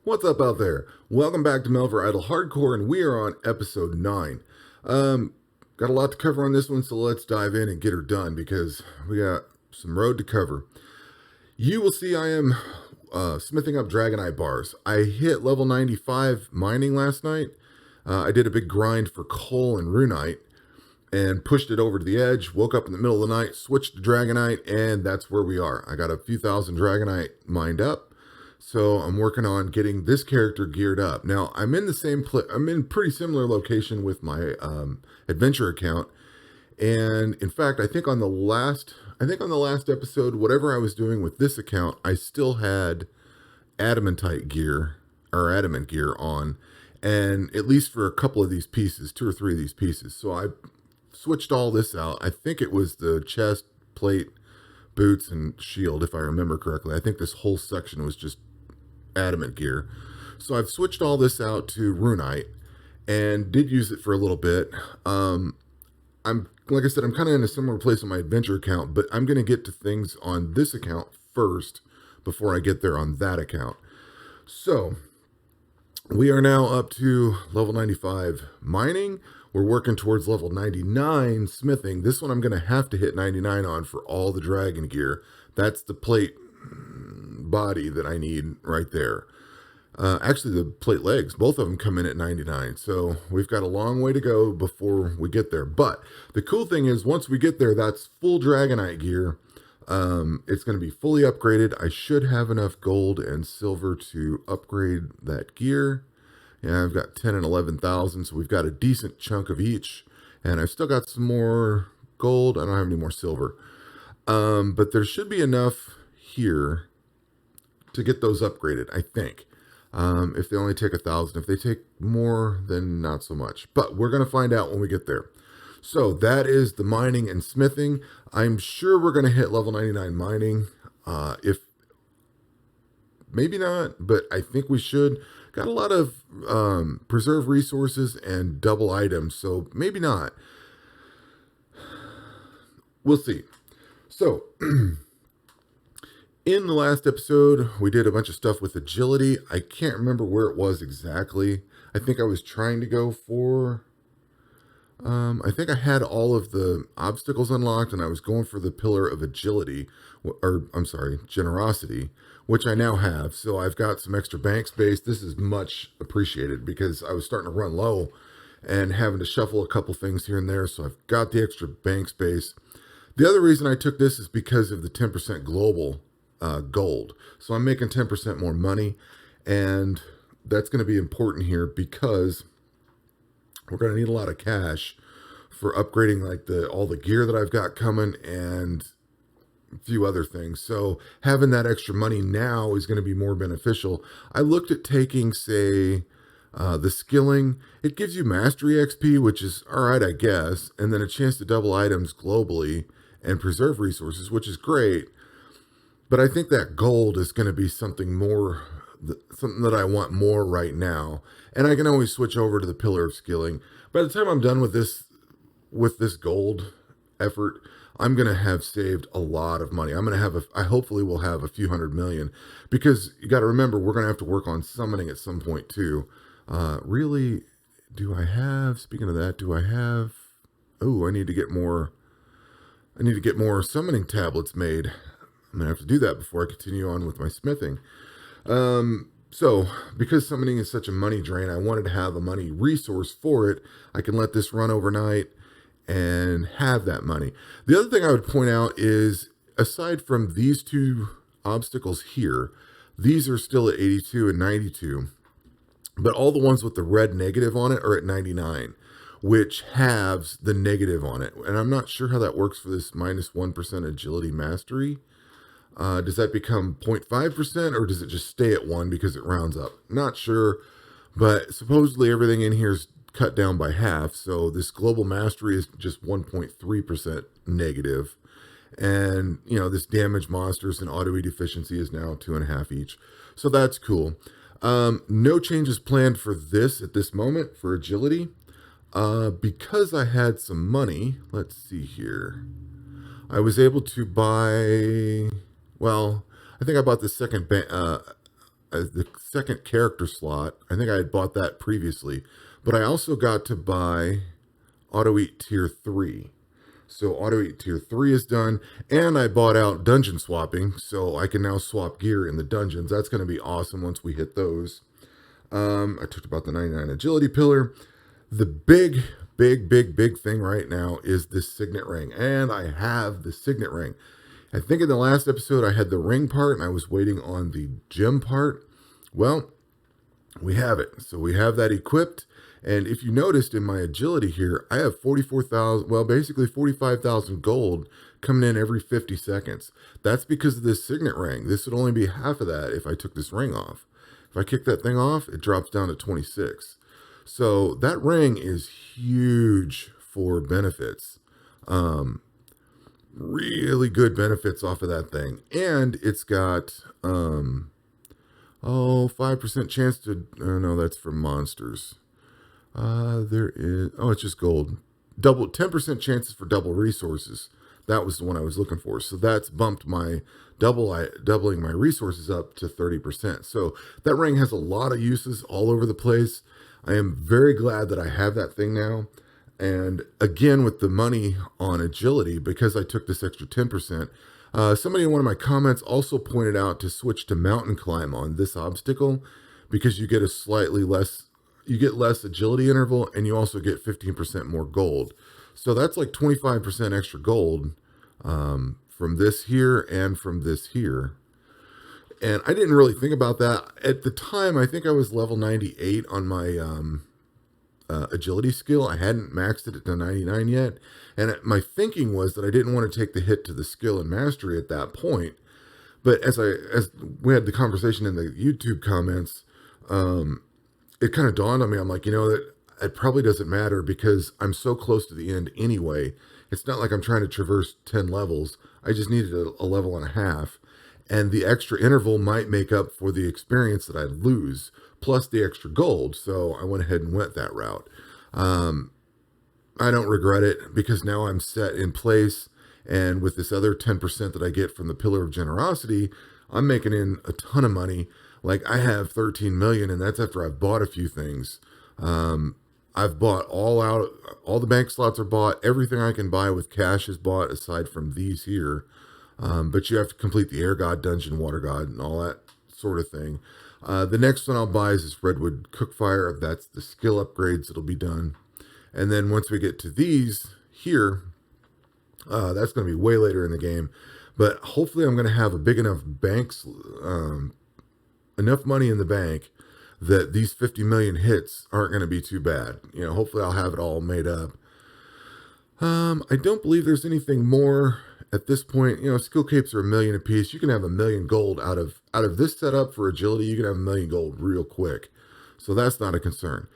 What's up out there? Welcome back to Melvor Idle Hardcore, and we are on episode 9. Got a lot to cover on this one, so let's dive in and get her done because we got some road to cover. You will see I am smithing up Dragonite bars. I hit level 95 mining last night. I did a big grind for coal and runite and pushed it over to the edge, woke up in the middle of the night, switched to Dragonite, and that's where we are. I got a few thousand Dragonite mined up. So I'm working on getting this character geared up. Now I'm in the same I'm in pretty similar location with my adventure account, and in fact, I think on the last episode, whatever I was doing with this account, I still had adamantite gear or adamant gear on, and at least for a couple of these pieces, 2 or 3 of these pieces. So I switched all this out. I think it was the chest plate, boots, and shield, if I remember correctly. I think this whole section was just adamant gear. So I've switched all this out to runite and did use it for a little bit. I'm like I said, I'm kind of in a similar place on my adventure account, but I'm going to get to things on this account first before I get there on that account. So we are now up to level 95 mining. We're working towards level 99 smithing. This one I'm going to have to hit 99 on for all the dragon gear. That's the plate body that I need right there. Actually, the plate legs, both of them come in at 99. So we've got a long way to go before we get there. But the cool thing is once we get there, that's full Dragonite gear. It's going to be fully upgraded. I should have enough gold and silver to upgrade that gear. And I've got 10 and 11,000, so we've got a decent chunk of each. And I've still got some more gold. I don't have any more silver. But there should be enough here to get those upgraded, I think. If they only take 1,000. If they take more, then not so much. But we're going to find out when we get there. So that is the mining and smithing. I'm sure we're going to hit level 99 mining. If maybe not, but I think we should. Got a lot of preserve resources and double items, so maybe not. We'll see. So in the last episode, we did a bunch of stuff with agility. I can't remember where it was exactly. I think I was trying to go for... I think I had all of the obstacles unlocked, and I was going for the pillar of agility, or I'm sorry, generosity, which I now have. So I've got some extra bank space. This is much appreciated because I was starting to run low and having to shuffle a couple things here and there. So I've got the extra bank space. The other reason I took this is because of the 10% global gold. So I'm making 10% more money, and that's going to be important here because we're going to need a lot of cash for upgrading like all the gear that I've got coming and a few other things. So having that extra money now is going to be more beneficial. I looked at taking, say, the skilling. It gives you mastery XP, which is all right, I guess, and then a chance to double items globally and preserve resources, which is great. But I think that gold is going to be something more, something that I want more right now. And I can always switch over to the pillar of skilling. By the time I'm done with this gold effort, I'm going to have saved a lot of money. I'm going to have I hopefully will have a few $100 million, because you got to remember, we're going to have to work on summoning at some point too. Really, speaking of that, I need to get more summoning tablets made. I'm going to have to do that before I continue on with my smithing. So because summoning is such a money drain, I wanted to have a money resource for it. I can let this run overnight and have that money. The other thing I would point out is, aside from these 2 obstacles here, these are still at 82 and 92, but all the ones with the red negative on it are at 99, which halves the negative on it. And I'm not sure how that works for this minus 1% agility mastery. Does that become 0.5%, or does it just stay at 1 because it rounds up? Not sure, but supposedly everything in here is cut down by half. So this global mastery is just 1.3% negative. And, this damage monsters and auto deficiency is now 2.5 each. So that's cool. No changes planned for this at this moment for agility. Because I had some money, let's see here. I was able to buy, well, I think I bought the second the second character slot. I think I had bought that previously, but I also got to buy Auto Eat Tier 3. So Auto Eat Tier 3 is done, and I bought out dungeon swapping, so I can now swap gear in the dungeons. That's going to be awesome once we hit those. I talked about the 99 agility pillar. The big thing right now is this signet ring, and I have the signet ring. I think in the last episode I had the ring part, and I was waiting on the gem part. Well, we have it. So we have that equipped. And if you noticed in my agility here, I have 44,000, well, basically 45,000 gold coming in every 50 seconds. That's because of this signet ring. This would only be half of that if I took this ring off. If I kick that thing off, it drops down to 26. So that ring is huge for benefits. Really good benefits off of that thing. And it's got, 5% chance to, no, that's for monsters. There is, it's just gold. 10% chances for double resources. That was the one I was looking for. So that's bumped my doubling my resources up to 30%. So that ring has a lot of uses all over the place. I am very glad that I have that thing now. And again, with the money on agility, because I took this extra 10%, somebody in one of my comments also pointed out to switch to mountain climb on this obstacle, because you get less agility interval, and you also get 15% more gold. So that's like 25% extra gold from this here and from this here. And I didn't really think about that. At the time, I think I was level 98 on my agility skill. I hadn't maxed it to 99 yet. And my thinking was that I didn't want to take the hit to the skill and mastery at that point. But as we had the conversation in the YouTube comments, it kind of dawned on me. I'm like, that it probably doesn't matter, because I'm so close to the end anyway. It's not like I'm trying to traverse 10 levels. I just needed a level and a half. And the extra interval might make up for the experience that I'd lose, plus the extra gold. So I went ahead and went that route. I don't regret it, because now I'm set in place. And with this other 10% that I get from the Pillar of Generosity, I'm making in a ton of money. Like, I have 13 million, and that's after I've bought a few things. I've bought all the bank slots are bought. Everything I can buy with cash is bought, aside from these here. But you have to complete the Air God Dungeon, Water God, and all that sort of thing. The next one I'll buy is this Redwood Cookfire. That's the skill upgrades that'll be done. And then once we get to these here, that's going to be way later in the game. But hopefully I'm going to have a big enough enough money in the bank that these 50 million hits aren't going to be too bad. Hopefully I'll have it all made up. I don't believe there's anything more at this point. Skill capes are 1 million a piece. You can have 1 million gold out of this setup for agility. You can have 1 million gold real quick. So that's not a concern.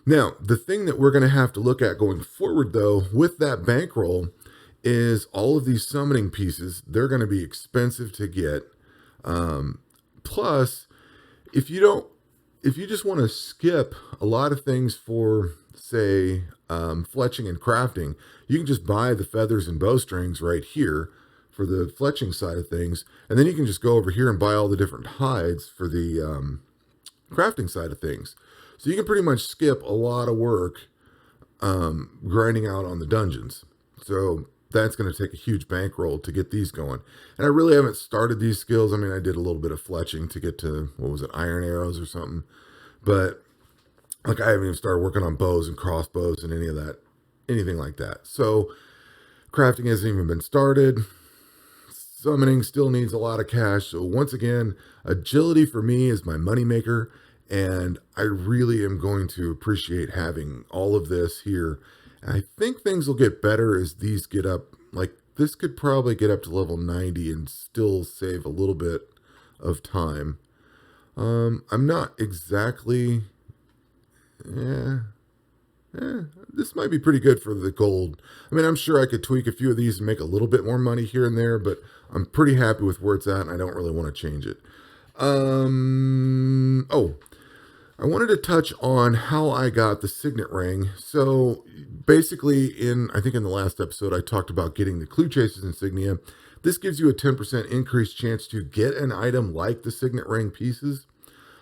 Now, the thing that we're going to have to look at going forward, though, with that bankroll, is all of these summoning pieces. They're going to be expensive to get. Plus, if you just want to skip a lot of things for, say, fletching and crafting, you can just buy the feathers and bowstrings right here for the fletching side of things. And then you can just go over here and buy all the different hides for the crafting side of things. So you can pretty much skip a lot of work grinding out on the dungeons. So that's going to take a huge bankroll to get these going. And I really haven't started these skills. I mean, I did a little bit of fletching to get to, iron arrows or something. But like, I haven't even started working on bows and crossbows and anything like that. So crafting hasn't even been started. Summoning still needs a lot of cash. So once again, agility for me is my moneymaker. And I really am going to appreciate having all of this here. And I think things will get better as these get up. Like, this could probably get up to level 90 and still save a little bit of time. I'm not exactly... this might be pretty good for the gold. I mean, I'm sure I could tweak a few of these and make a little bit more money here and there, but I'm pretty happy with where it's at, and I don't really want to change it. I wanted to touch on how I got the signet ring. So basically, I think in the last episode, I talked about getting the Clue Chasers insignia. This gives you a 10% increased chance to get an item like the signet ring pieces.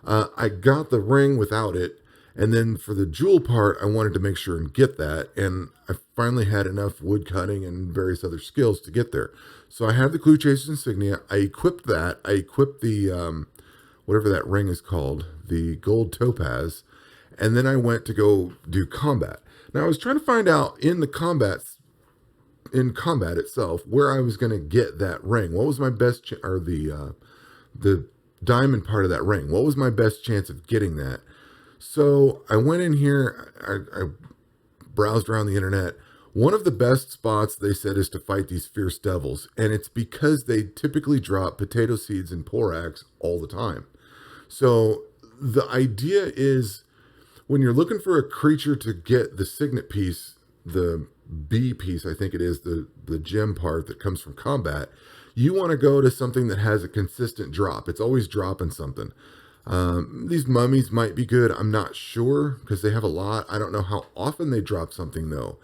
I got the ring without it, and then for the jewel part, I wanted to make sure and get that, and I finally had enough wood cutting and various other skills to get there. So I have the Clue Chaser's insignia. I equipped that. I equipped the whatever that ring is called, the gold topaz, and then I went to go do combat. Now I was trying to find out in combat itself where I was going to get that ring. What was my best or the diamond part of that ring? What was my best chance of getting that? So I went in here. I browsed around the internet. One of the best spots, they said, is to fight these fierce devils, and it's because they typically drop potato seeds and porax all the time. So the idea is, when you're looking for a creature to get the signet piece, the B piece, I think it is, the gem part that comes from combat, you want to go to something that has a consistent drop. It's always dropping something. These mummies might be good. I'm not sure because they have a lot. I don't know how often they drop something though.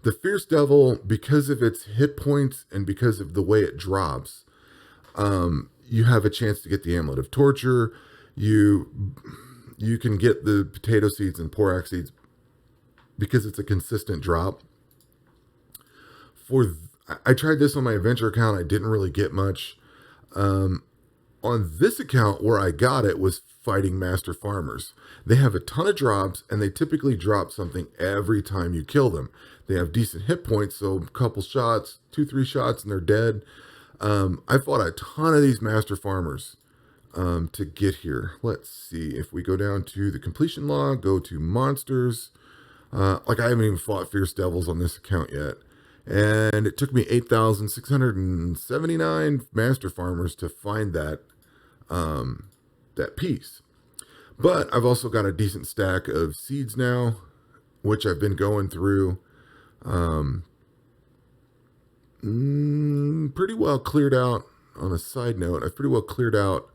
The Fierce Devil, because of its hit points and because of the way it drops, you have a chance to get the Amulet of Torture. You can get the potato seeds and porax seeds because it's a consistent drop. I tried this on my adventure account. I didn't really get much. On this account, where I got it was fighting master farmers. They have a ton of drops, and they typically drop something every time you kill them. They have decent hit points, so a couple shots, 2-3 shots, and they're dead. I fought a ton of these master farmers to get here. Let's see. If we go down to the completion log, go to monsters. Like I haven't even fought Fierce Devils on this account yet. And it took me 8,679 master farmers to find that piece. But I've also got a decent stack of seeds now, which I've been going through. Pretty well cleared out. On a side note, I've pretty well cleared out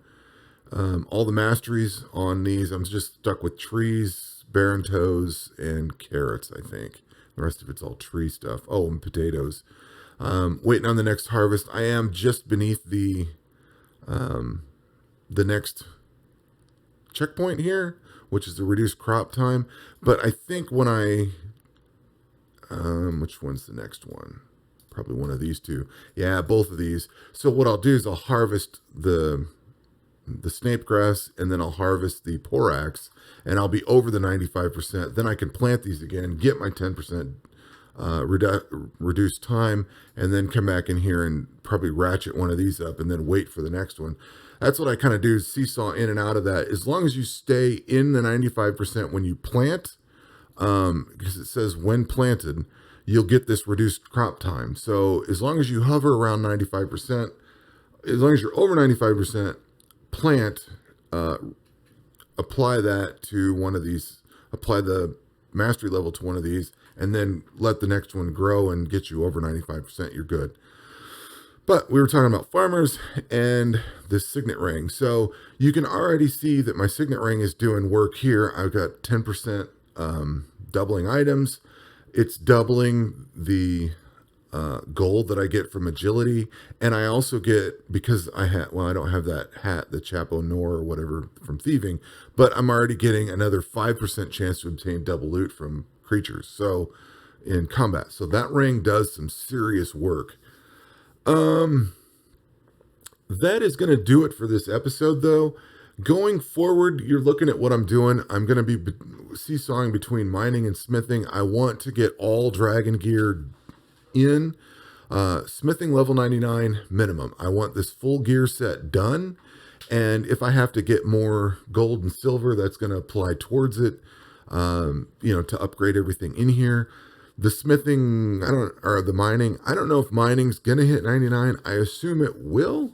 all the masteries on these. I'm just stuck with trees, barren toes, and carrots, I think. The rest of it's all tree stuff. Oh, and potatoes. Waiting on the next harvest. I am just beneath the next checkpoint here, which is the reduced crop time. But I think when which one's the next one? Probably one of these two. Yeah, both of these. So what I'll do is I'll harvest the snape grass, and then I'll harvest the porax, and I'll be over the 95%. Then I can plant these again, get my 10% reduced time, and then come back in here and probably ratchet one of these up and then wait for the next one. That's what I kind of do, is seesaw in and out of that. As long as you stay in the 95% when you plant, because it says when planted, you'll get this reduced crop time. So as long as you hover around 95%, as long as you're over 95%, plant, apply that to one of these, apply the mastery level to one of these, and then let the next one grow and get you over 95%. You're good. But we were talking about farmers and this signet ring. So you can already see that my signet ring is doing work here. I've got 10% doubling items. It's doubling the gold that I get from agility, and I also get, because I don't have that hat, the Chapo Nor or whatever from thieving, but I'm already getting another 5% chance to obtain double loot from creatures, so in combat. So that ring does some serious work. That is going to do it for this episode, though. Going forward, you're looking at what I'm doing. I'm going to be seesawing between mining and smithing. I want to get all dragon gear in. Smithing level 99 minimum. I want this full gear set done. And if I have to get more gold and silver, that's going to apply towards it, to upgrade everything in here. The smithing, or the mining, I don't know if mining's going to hit 99. I assume it will.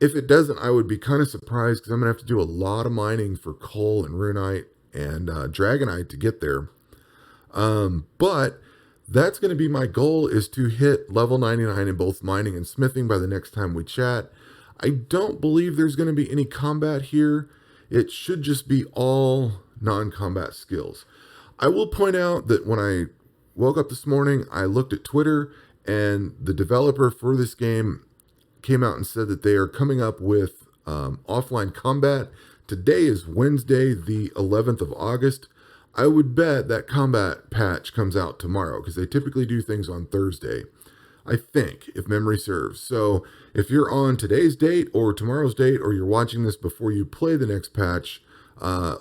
If it doesn't, I would be kind of surprised, because I'm going to have to do a lot of mining for coal and runite and dragonite to get there. But that's going to be my goal, is to hit level 99 in both mining and smithing by the next time we chat. I don't believe there's going to be any combat here. It should just be all non-combat skills. I will point out that when I woke up this morning, I looked at Twitter, and the developer for this game came out and said that they are coming up with offline combat Today is Wednesday, the 11th of August. I would bet that combat patch comes out tomorrow because they typically do things on Thursday, I think, if memory serves. So if you're on today's date or tomorrow's date, or you're watching this before you play the next patch,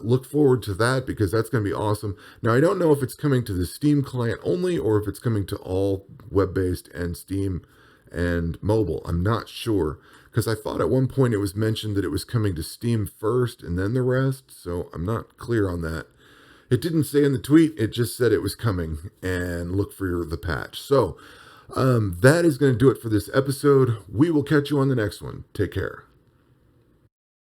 look forward to that because that's going to be awesome. Now, I don't know if it's coming to the Steam client only or if it's coming to all web-based and Steam and mobile. I'm not sure because I thought at one point it was mentioned that it was coming to Steam first and then the rest. So I'm not clear on that. It didn't say in the tweet, it just said it was coming and look for the patch. So that is going to do it for this episode. We will catch you on the next one. Take care.